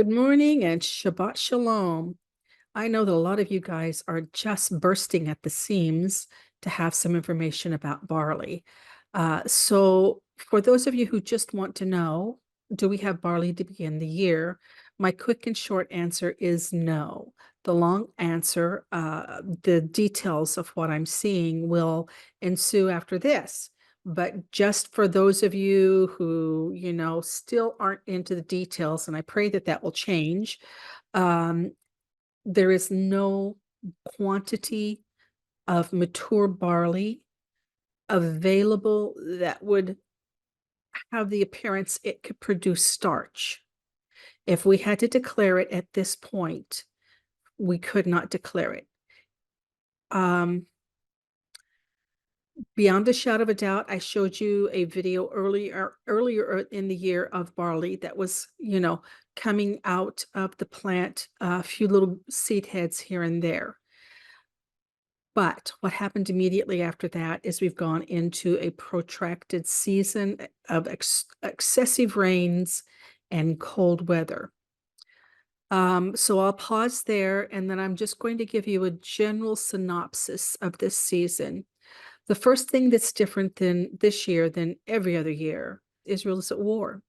Good morning and Shabbat Shalom. I know that a lot of you guys are just bursting at the seams to have some information about barley. So, for those of you who just want to know, do we have barley to begin the year? My quick and short answer is no. The long answer, the details of what I'm seeing will ensue after this. But just for those of you who, still aren't into the details, and I pray that that will change, um, there is no quantity of mature barley available that would have the appearance it could produce starch. If we had to declare it at this point, we could not declare it. Beyond a shadow of a doubt, I showed you a video earlier in the year of barley that was, coming out of the plant, a few little seed heads here and there. But what happened immediately after that is we've gone into a protracted season of excessive rains and cold weather. So I'll pause there, and then I'm just going to give you a general synopsis of this season. The first thing that's different than this year than every other year, Israel is at war.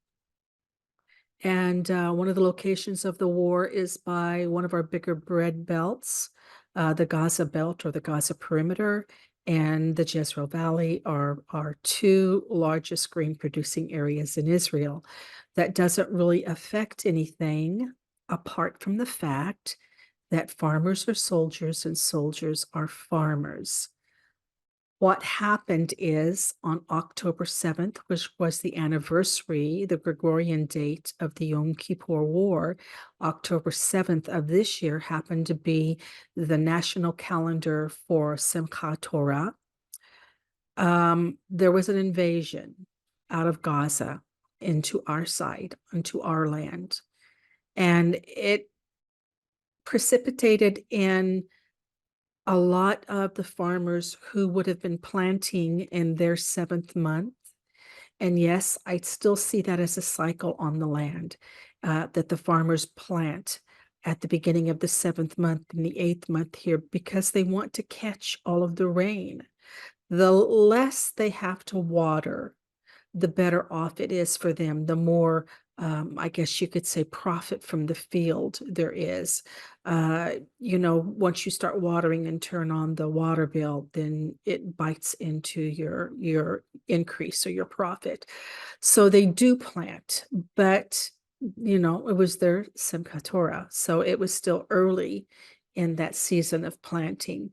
And one of the locations of the war is by one of our bigger bread belts, the Gaza belt or the Gaza perimeter, and the Jezreel Valley are our two largest grain producing areas in Israel. That doesn't really affect anything apart from the fact that farmers are soldiers and soldiers are farmers. What happened is on October 7th, which was the anniversary, the Gregorian date of the Yom Kippur War, October 7th of this year happened to be the national calendar for Simchat Torah. There was an invasion out of Gaza into our side, into our land, and it precipitated in a lot of the farmers who would have been planting in their seventh month. And yes, I still see that as a cycle on the land, that the farmers plant at the beginning of the seventh month and the eighth month here because they want to catch all of the rain. The less they have to water, the better off it is for them, the more, I guess you could say, profit from the field there is. Once you start watering and turn on the water bill, then it bites into your increase or your profit. So they do plant, but it was their Simchat Torah, so it was still early in that season of planting.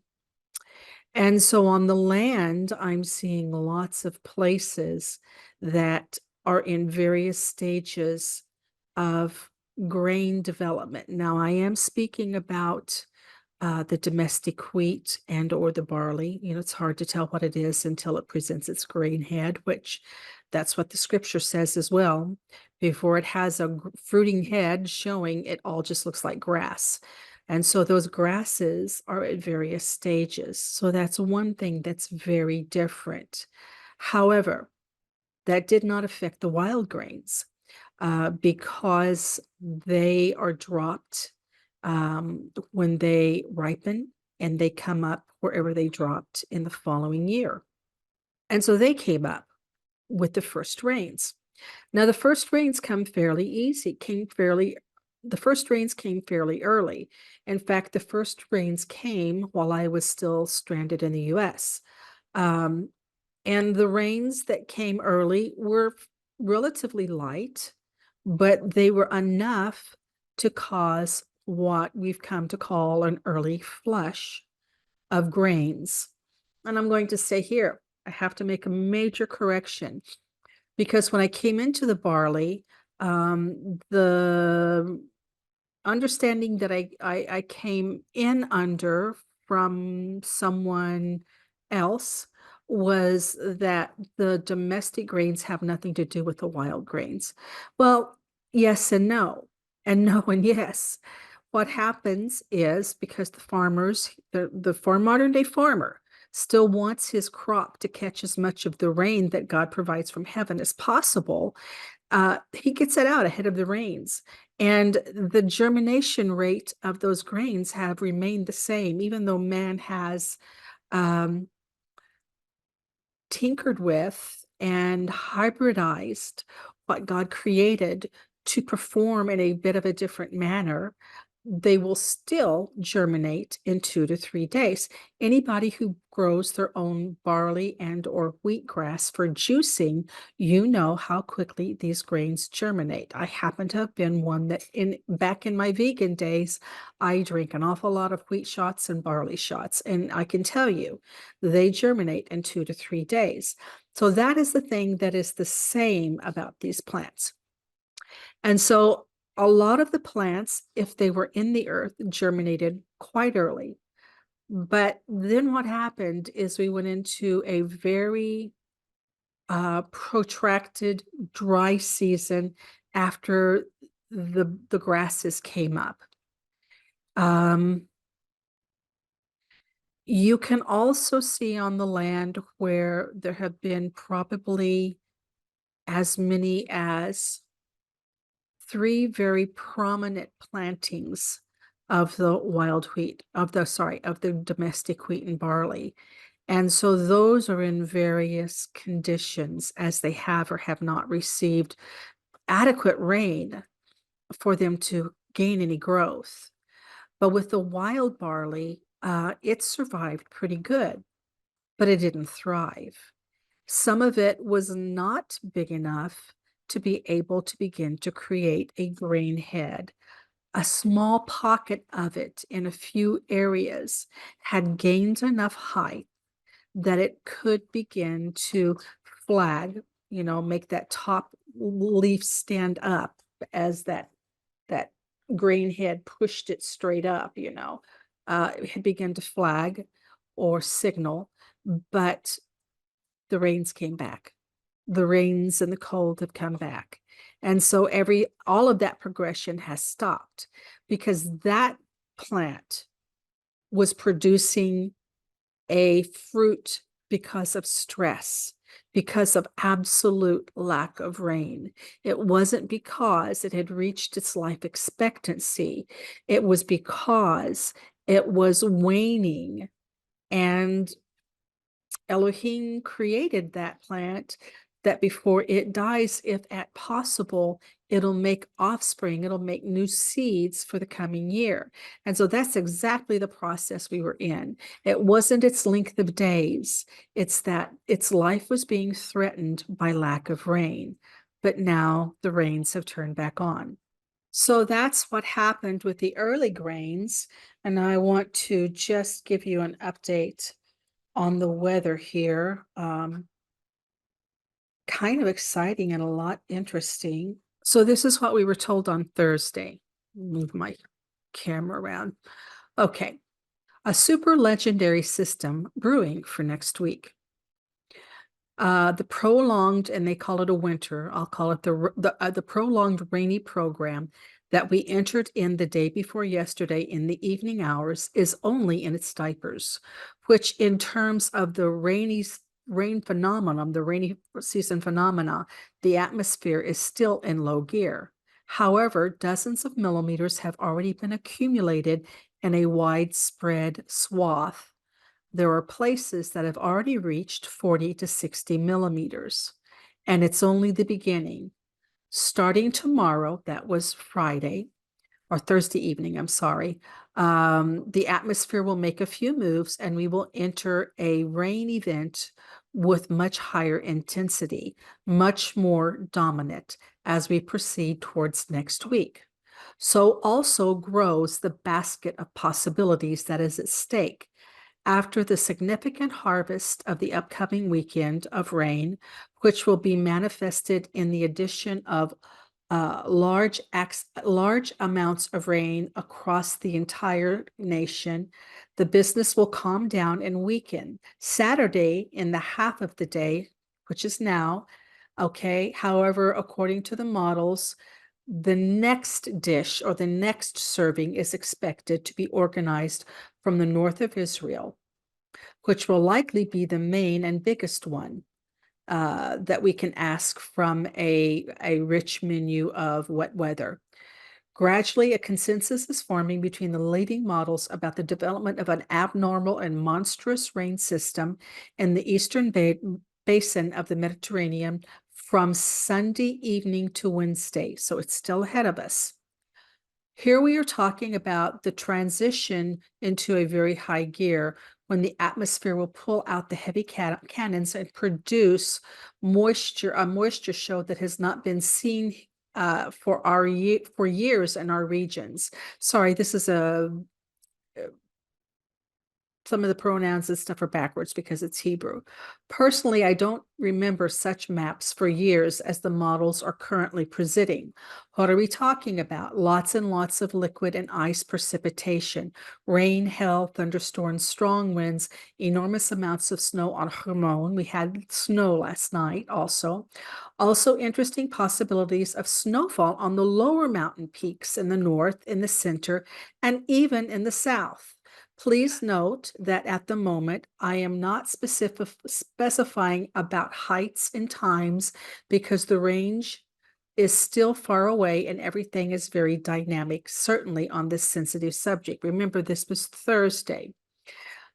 And so on the land, I'm seeing lots of places that are in various stages of grain development. Now, I am speaking about the domestic wheat and or the barley. It's hard to tell what it is until it presents its grain head, which that's what the scripture says as well. Before it has a fruiting head showing, it all just looks like grass. And so those grasses are at various stages. So that's one thing that's very different. However, that did not affect the wild grains because they are dropped when they ripen and they come up wherever they dropped in the following year. And so they came up with the first rains. Now, the first rains come fairly easy, the first rains came fairly early. In fact, the first rains came while I was still stranded in the US. And the rains that came early were relatively light, but they were enough to cause what we've come to call an early flush of grains. And I'm going to say here, I have to make a major correction because when I came into the barley, the understanding that I came in under from someone else was that the domestic grains have nothing to do with the wild grains. Well, yes and no, and no and yes. What happens is because the farmers, the modern day farmer still wants his crop to catch as much of the rain that God provides from heaven as possible, he gets it out ahead of the rains. And the germination rate of those grains have remained the same, even though man has um, tinkered with and hybridized what God created to perform in a bit of a different manner. They will still germinate in 2 to 3 days. Anybody who grows their own barley and or wheatgrass for juicing, you know how quickly these grains germinate. I happen to have been one that back in my vegan days, I drank an awful lot of wheat shots and barley shots, and I can tell you they germinate in 2 to 3 days. So that is the thing that is the same about these plants. And so a lot of the plants, if they were in the earth, germinated quite early. But then what happened is we went into a very protracted dry season after the grasses came up. You can also see on the land where there have been probably as many as 3 very prominent plantings of the wild wheat, of the domestic wheat and barley. And so those are in various conditions as they have or have not received adequate rain for them to gain any growth. But with the wild barley, it survived pretty good, but it didn't thrive. Some of it was not big enough to be able to begin to create a grain head. A small pocket of it in a few areas had gained enough height that it could begin to flag, make that top leaf stand up as that grain head pushed it straight up, it had begun to flag or signal, but the rains came back. The rains and the cold have come back. And so all of that progression has stopped because that plant was producing a fruit because of stress, because of absolute lack of rain. It wasn't because it had reached its life expectancy. It was because it was waning, and Elohim created that plant that before it dies, if at possible, it'll make offspring, it'll make new seeds for the coming year. And so that's exactly the process we were in. It wasn't its length of days, it's that its life was being threatened by lack of rain. But now the rains have turned back on. So that's what happened with the early grains. And I want to just give you an update on the weather here. Kind of exciting and a lot interesting. So this is what we were told on Thursday. Move my camera around. Okay. A super legendary system brewing for next week. The prolonged, and they call it a winter, I'll call it the prolonged rainy program that we entered in the day before yesterday in the evening hours is only in its diapers, which in terms of the rain phenomenon, the rainy season phenomena, the atmosphere is still in low gear. However, dozens of millimeters have already been accumulated in a widespread swath. There are places that have already reached 40 to 60 millimeters, and it's only the beginning. Starting tomorrow, that was Friday, or Thursday evening, I'm sorry, the atmosphere will make a few moves and we will enter a rain event with much higher intensity, much more dominant as we proceed towards next week. So also grows the basket of possibilities that is at stake. After the significant harvest of the upcoming weekend of rain, which will be manifested in the addition of large amounts of rain across the entire nation, the business will calm down and weaken. Saturday, in the half of the day, which is now, okay. However, according to the models, the next dish or the next serving is expected to be organized from the north of Israel, which will likely be the main and biggest one. that we can ask from a rich menu of wet weather. Gradually, a consensus is forming between the leading models about the development of an abnormal and monstrous rain system in the eastern basin of the Mediterranean from Sunday evening to Wednesday. So it's still ahead of us. Here we are talking about the transition into a very high gear when the atmosphere will pull out the heavy cannons and produce a moisture show that has not been seen for years in our regions. Sorry, this is some of the pronouns and stuff are backwards because it's Hebrew. Personally, I don't remember such maps for years as the models are currently presenting. What are we talking about? Lots and lots of liquid and ice precipitation, rain, hail, thunderstorms, strong winds, enormous amounts of snow on Hermon. We had snow last night also. Also interesting possibilities of snowfall on the lower mountain peaks in the north, in the center, and even in the south. Please note that at the moment, I am not specifying about heights and times because the range is still far away and everything is very dynamic, certainly on this sensitive subject. Remember, this was Thursday.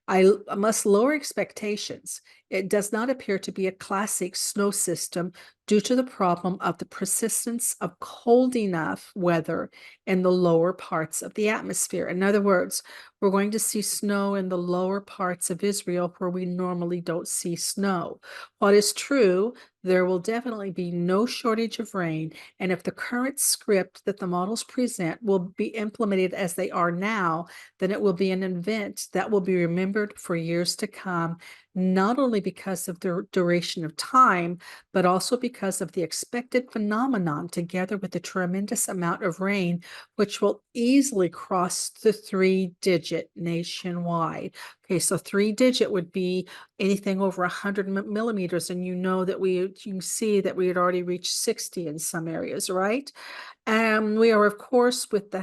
I must lower expectations. It does not appear to be a classic snow system due to the problem of the persistence of cold enough weather in the lower parts of the atmosphere. In other words, we're going to see snow in the lower parts of Israel where we normally don't see snow. What is true, there will definitely be no shortage of rain, and if the current script that the models present will be implemented as they are now, then it will be an event that will be remembered for years to come, not only because of the duration of time, but also because of the expected phenomenon, together with the tremendous amount of rain, which will easily cross the 3-digit nationwide. Okay, so 3-digit would be anything over 100 millimeters, and you know that you can see that we had already reached 60 in some areas, right? And we are, of course, with our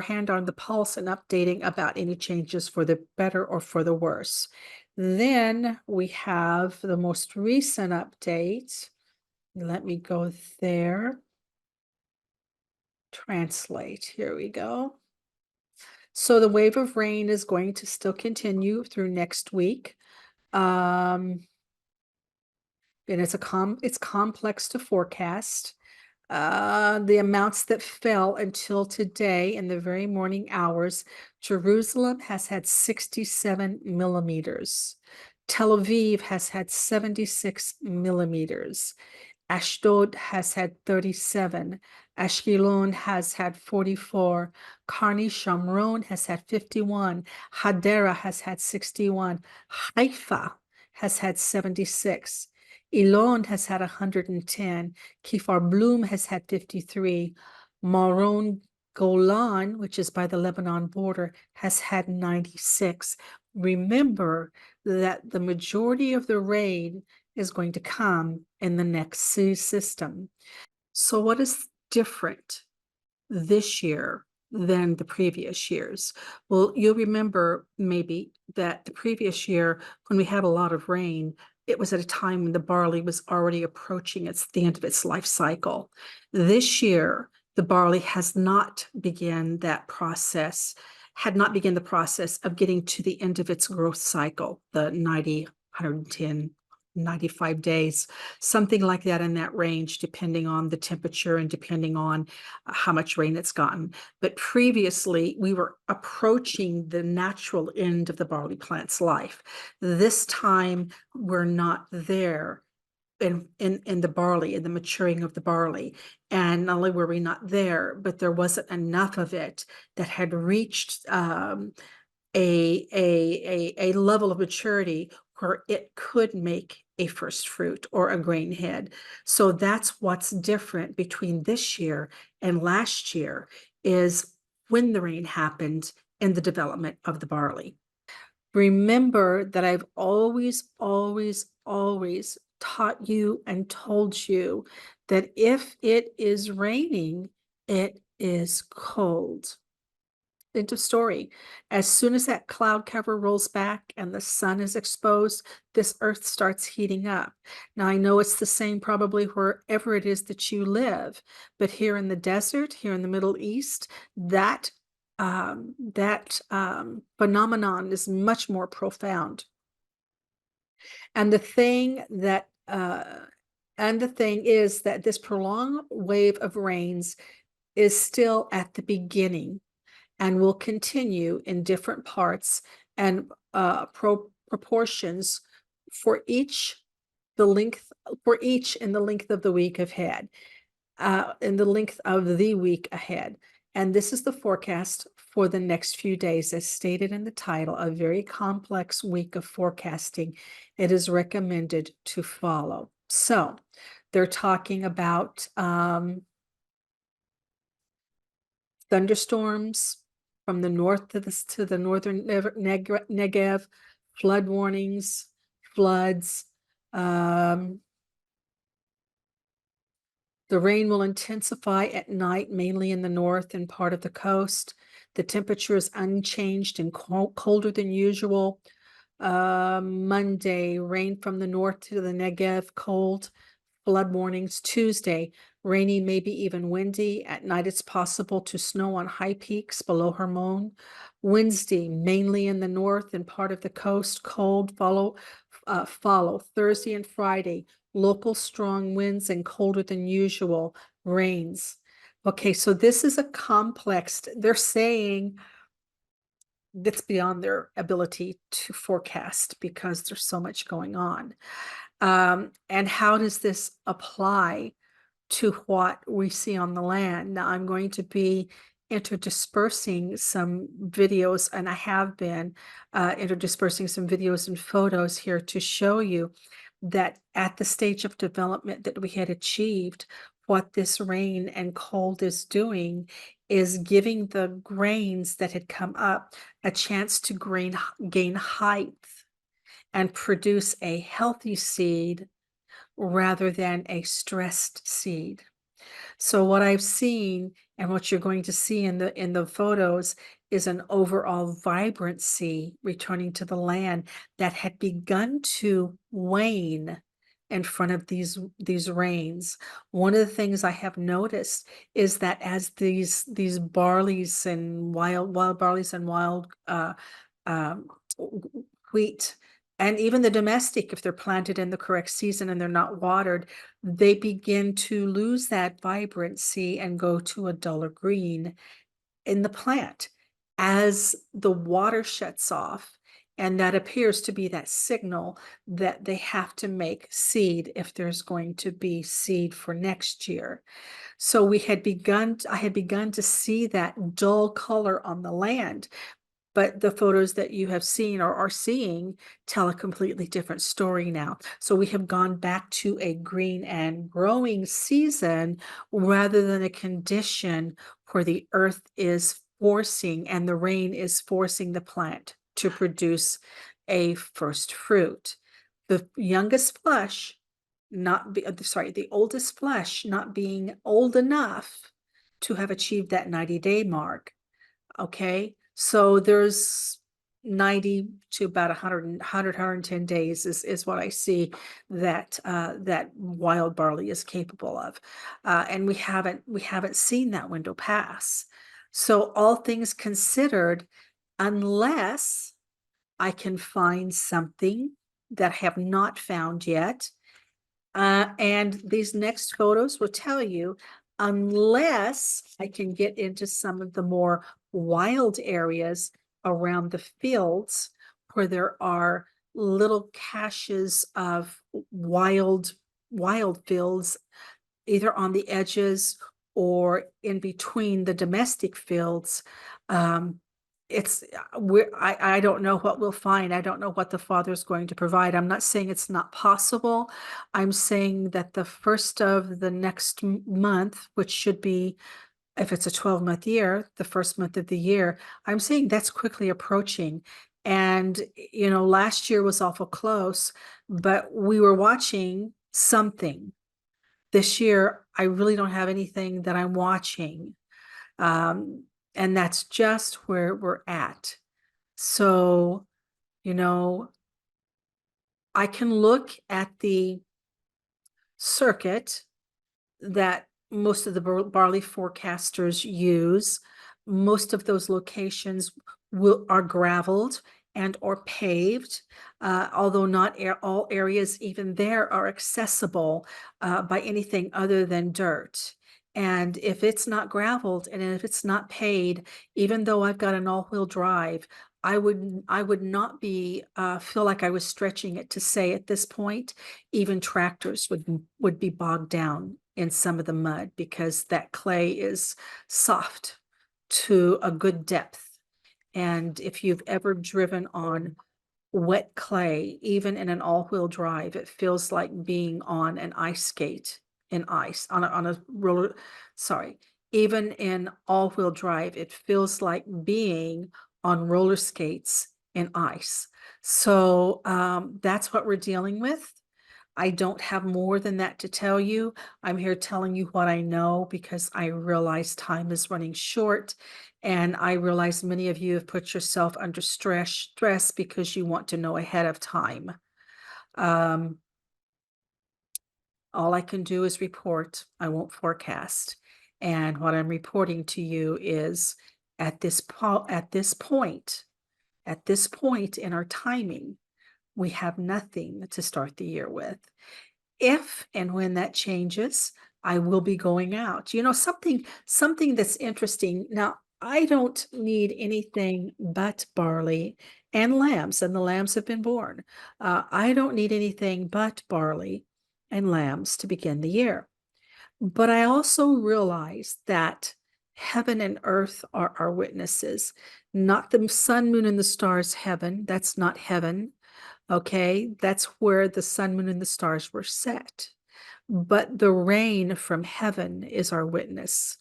hand on the pulse and updating about any changes for the better or for the worse. Then we have the most recent update. Let me go there. Translate. Here we go. So the wave of rain is going to still continue through next week. And it's complex to forecast. The amounts that fell until today in the very morning hours, Jerusalem has had 67 millimeters. Tel Aviv has had 76 millimeters. Ashdod has had 37. Ashkelon has had 44. Karni Shamron has had 51. Hadera has had 61. Haifa has had 76. Elon has had 110. Kfar Bloom has had 53. Maron Golan, which is by the Lebanon border, has had 96. Remember that the majority of the rain is going to come in the next system. So what is different this year than the previous years? Well, you'll remember maybe that the previous year, when we had a lot of rain, it was at a time when the barley was already approaching the end of its life cycle. This year, the barley has not begun that process, had not begun the process of getting to the end of its growth cycle, the 90, 110, 95 days, something like that in that range, depending on the temperature and depending on how much rain it's gotten. But previously, we were approaching the natural end of the barley plant's life. This time, we're not there in the barley, in the maturing of the barley. And not only were we not there, but there wasn't enough of it that had reached a level of maturity where it could make a first fruit or a grain head. So that's what's different between this year and last year, is when the rain happened in the development of the barley. Remember that I've always, always, always taught you and told you that if it is raining, it is cold. End of story. As soon as that cloud cover rolls back and the sun is exposed, this earth starts heating up. Now, I know it's the same probably wherever it is that you live, but here in the desert, here in the Middle East, that phenomenon is much more profound. And the thing that and the thing is that this prolonged wave of rains is still at the beginning and will continue in different parts and proportions for each in the length of the week ahead, in the length of the week ahead. And this is the forecast for the next few days, as stated in the title, a very complex week of forecasting. It is recommended to follow. So they're talking about thunderstorms from the north to the northern Negev, flood warnings, floods. The rain will intensify at night, mainly in the north and part of the coast. The temperature is unchanged and colder than usual. Monday, rain from the north to the Negev, cold. Flood warnings. Tuesday, rainy, maybe even windy. At night, it's possible to snow on high peaks below Hermon. Wednesday, mainly in the north and part of the coast, cold. Follow Thursday and Friday, local strong winds and colder than usual rains. Okay, so this is a complex. They're saying that's beyond their ability to forecast because there's so much going on. And how does this apply to what we see on the land? Now, I'm going to be interdispersing some videos, and I have been interdispersing some videos and photos here to show you that at the stage of development that we had achieved, what this rain and cold is doing is giving the grains that had come up a chance to gain height and produce a healthy seed rather than a stressed seed. So what I've seen and what you're going to see in the photos is an overall vibrancy returning to the land that had begun to wane in front of these rains. One of the things I have noticed is that as these barleys and wild barleys and wild um, wheat, and even the domestic, if they're planted in the correct season and they're not watered, they begin to lose that vibrancy and go to a duller green in the plant as the water shuts off. And that appears to be that signal that they have to make seed if there's going to be seed for next year. So I had begun to see that dull color on the land, but the photos that you have seen or are seeing tell a completely different story now. So we have gone back to a green and growing season rather than a condition where the earth is forcing and the rain is forcing the plant to produce a first fruit. The youngest flesh not be sorry, the oldest flesh not being old enough to have achieved that 90-day mark. Okay, so there's 90 to about 110 days is what I see that that wild barley is capable of. And we haven't seen that window pass. So all things considered, unless I can find something that I have not found yet, and these next photos will tell you, unless I can get into some of the more wild areas around the fields where there are little caches of wild fields, either on the edges or in between the domestic fields. It's I don't know what we'll find. I don't know what the Father's going to provide. I'm not saying it's not possible. I'm saying that the first of the next month, which should be, if it's a 12-month year, the first month of the year, I'm saying that's quickly approaching. And, last year was awful close, but we were watching something. This year, I really don't have anything that I'm watching. And that's just where we're at. So, you know, I can look at the circuit that most of the barley forecasters use. Most of those locations are graveled and or paved, although not all areas even there are accessible by anything other than dirt. And if it's not graveled and if it's not paved, even though I've got an all-wheel drive, I would not be feel like I was stretching it to say at this point, even tractors would be bogged down in some of the mud because that clay is soft to a good depth. And if you've ever driven on wet clay, even in an all-wheel drive, it feels like being on an ice skate in ice, on a roller, sorry, even in all-wheel drive, it feels like being on roller skates in ice. So that's what we're dealing with. I don't have more than that to tell you. I'm here telling you what I know because I realize time is running short, and I realize many of you have put yourself under stress because you want to know ahead of time. Um, all I can do is report. I won't forecast. And what I'm reporting to you is at this point, at this point in our timing, we have nothing to start the year with. If and when that changes, I will be going out. Something that's interesting. Now, I don't need anything but barley and lambs, and the lambs have been born. I don't need anything but barley and lambs to begin the year. But I also realize that heaven and earth are our witnesses, not the sun, moon, and the stars, heaven. That's not heaven. Okay, that's where the sun, moon, and the stars were set. But the rain from heaven is our witness,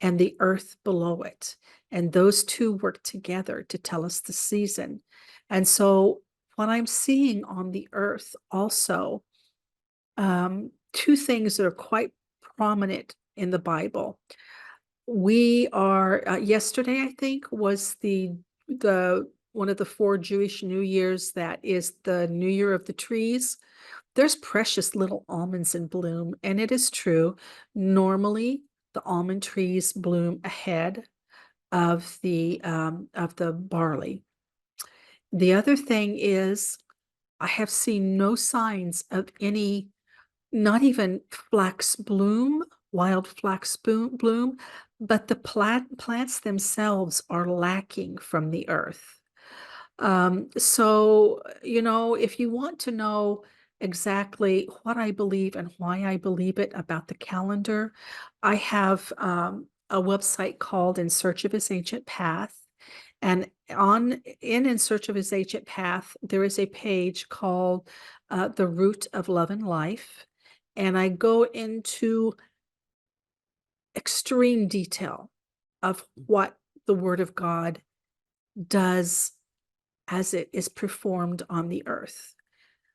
and the earth below it. And those two work together to tell us the season. And so, what I'm seeing on the earth also, two things that are quite prominent in the Bible. We are yesterday, I think, was the one of the 4 Jewish New Years that is the New Year of the trees. There's precious little almonds in bloom, and it is true. Normally, the almond trees bloom ahead of the barley. The other thing is, I have seen no signs of any, not even flax bloom, wild flax bloom, but the plants themselves are lacking from the earth. So, if you want to know exactly what I believe and why I believe it about the calendar, I have a website called In Search of His Ancient Path. And in Search of His Ancient Path, there is a page called The Root of Love and Life. And I go into extreme detail of what the Word of God does as it is performed on the earth.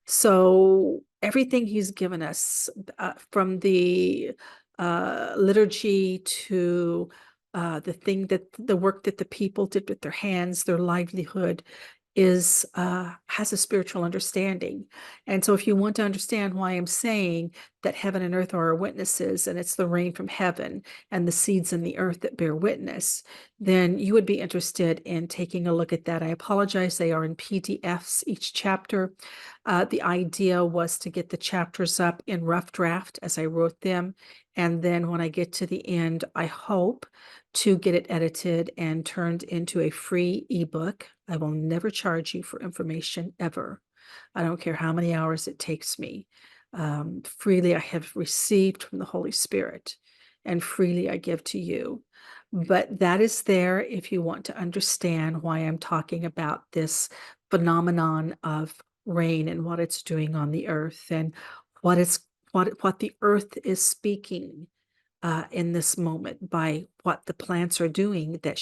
So everything he's given us, from the liturgy to the work that the people did with their hands, their livelihood, has a spiritual understanding. And so if you want to understand why I'm saying that heaven and earth are our witnesses, and it's the rain from heaven and the seeds in the earth that bear witness, then you would be interested in taking a look at that. I apologize, they are in PDFs, each chapter. The idea was to get the chapters up in rough draft as I wrote them. And then when I get to the end, I hope to get it edited and turned into a free ebook. I will never charge you for information ever. I don't care how many hours it takes me. Freely I have received from the Holy Spirit, and freely I give to you. But that is there if you want to understand why I'm talking about this phenomenon of rain and what it's doing on the earth, and what the earth is speaking in this moment by what the plants are doing that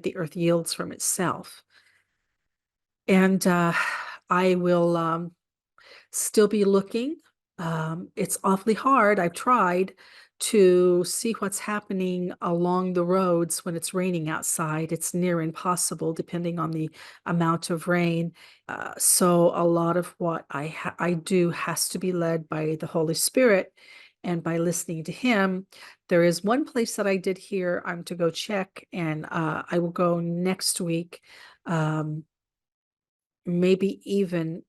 the earth yields from itself. And I will still be looking. It's awfully hard. I've tried to see what's happening along the roads when it's raining outside. It's near impossible depending on the amount of rain. So a lot of what I do has to be led by the Holy Spirit and by listening to Him. There is one place that I did hear I'm to go check, and I will go next week. Maybe even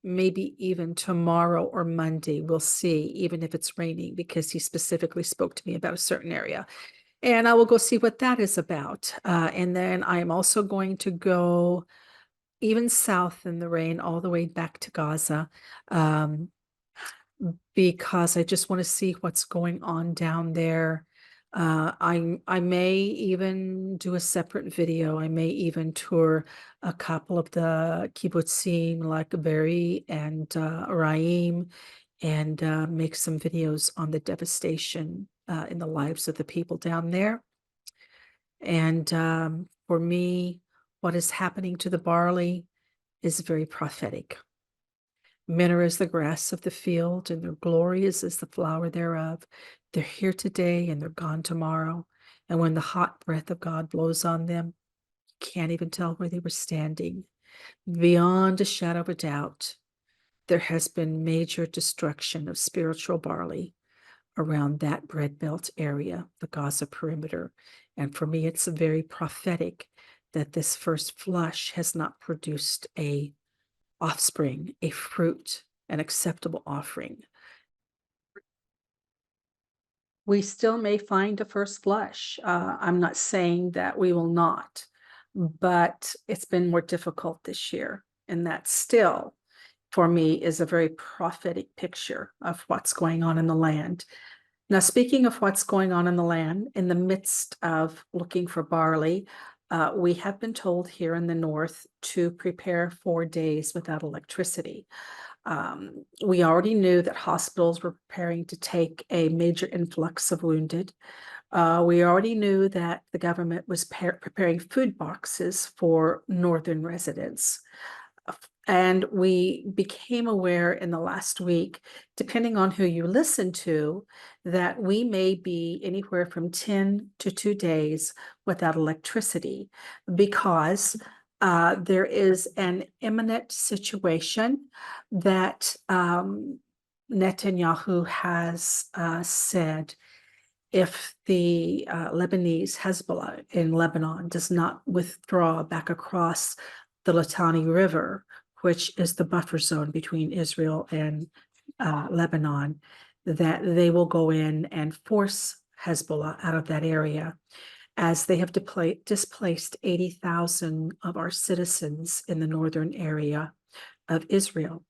tomorrow or Monday. We'll see, even if it's raining, because he specifically spoke to me about a certain area. And I will go see what that is about. And then I am also going to go even south in the rain, all the way back to Gaza, because I just want to see what's going on down there. I may even do a separate video. I may even tour a couple of the kibbutzim like Barley and Raim, and make some videos on the devastation in the lives of the people down there. And for me, what is happening to the barley is very prophetic. Men are as the grass of the field, and their glory is as the flower thereof. They're here today and they're gone tomorrow. And when the hot breath of God blows on them, you can't even tell where they were standing. Beyond a shadow of a doubt, there has been major destruction of spiritual barley around that bread belt area, the Gaza perimeter. And for me, it's very prophetic that this first flush has not produced a offspring, a fruit, an acceptable offering. We still may find a first flush. I'm not saying that we will not, but it's been more difficult this year. And that still, for me, is a very prophetic picture of what's going on in the land. Now, speaking of what's going on in the land, in the midst of looking for barley, we have been told here in the north to prepare 4 days without electricity. We already knew that hospitals were preparing to take a major influx of wounded. We already knew that the government was preparing food boxes for northern residents. And we became aware in the last week, depending on who you listen to, that we may be anywhere from 10 to 2 days without electricity, because there is an imminent situation that Netanyahu has said, if the Lebanese Hezbollah in Lebanon does not withdraw back across the Litani River, which is the buffer zone between Israel and Lebanon, that they will go in and force Hezbollah out of that area, as they have displaced 80,000 of our citizens in the northern area of Israel.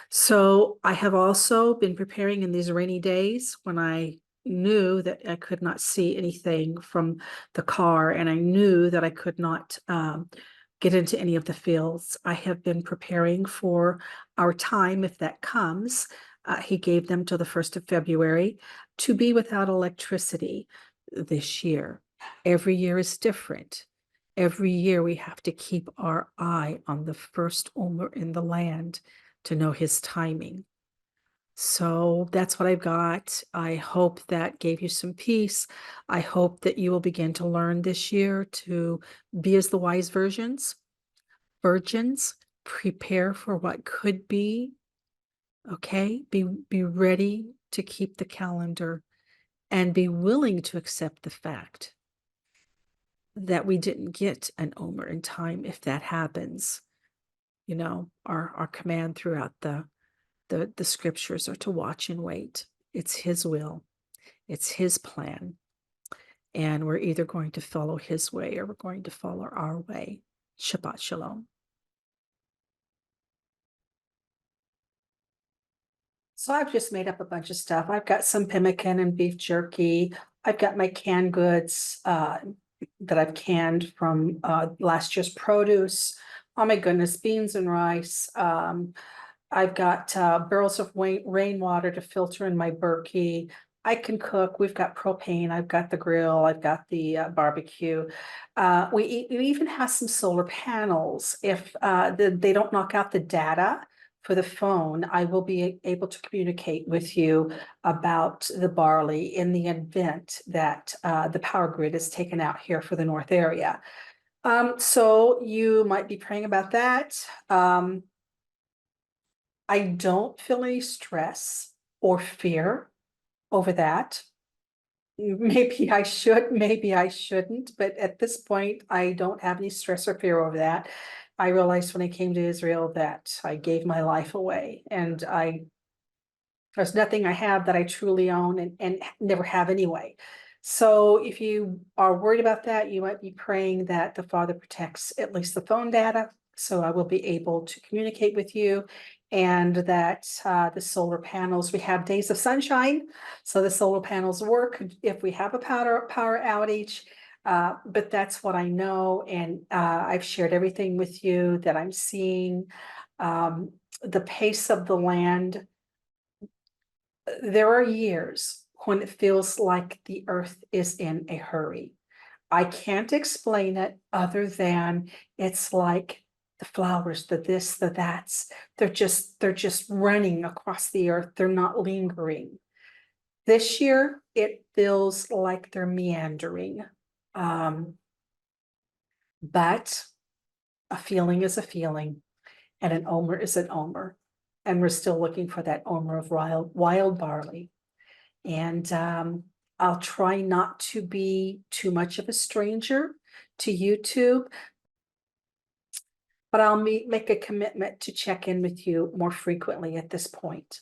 So I have also been preparing in these rainy days when I knew that I could not see anything from the car, and I knew that I could not get into any of the fields. I have been preparing for our time, if that comes. He gave them till the 1st of February to be without electricity this year. Every year is different. Every year we have to keep our eye on the first Omer in the land to know his timing. So that's what I've got. I hope that gave you some peace. I hope that you will begin to learn this year to be as the wise virgins, prepare for what could be. Okay, be ready to keep the calendar and be willing to accept the fact that we didn't get an Omer in time. If that happens, you know, our command throughout the scriptures are to watch and wait. It's his will. It's his plan. And we're either going to follow his way or we're going to follow our way. Shabbat shalom. So I've just made up a bunch of stuff. I've got some pemmican and beef jerky. I've got my canned goods that I've canned from last year's produce. Oh my goodness, beans and rice. I've got barrels of rainwater to filter in my Berkey. I can cook. We've got propane. I've got the grill. I've got the barbecue. We even have some solar panels. If they don't knock out the data for the phone, I will be able to communicate with you about the barley in the event that the power grid is taken out here for the north area. So you might be praying about that. I don't feel any stress or fear over that. Maybe I should, maybe I shouldn't, but at this point, I don't have any stress or fear over that. I realized when I came to Israel that I gave my life away, and there's nothing I have that I truly own and never have anyway. So if you are worried about that, you might be praying that the Father protects at least the phone data, so I will be able to communicate with you, and that the solar panels, we have days of sunshine, so the solar panels work if we have a power outage. But that's what I know, and I've shared everything with you that I'm seeing. The pace of the land, there are years when it feels like the earth is in a hurry. I can't explain it other than it's like the flowers, the this, the that's, they're just running across the earth. They're not lingering. This year, it feels like they're meandering. Um, but a feeling is a feeling, and an omer is an omer. And we're still looking for that omer of wild barley. And I'll try not to be too much of a stranger to YouTube, but I'll make a commitment to check in with you more frequently at this point.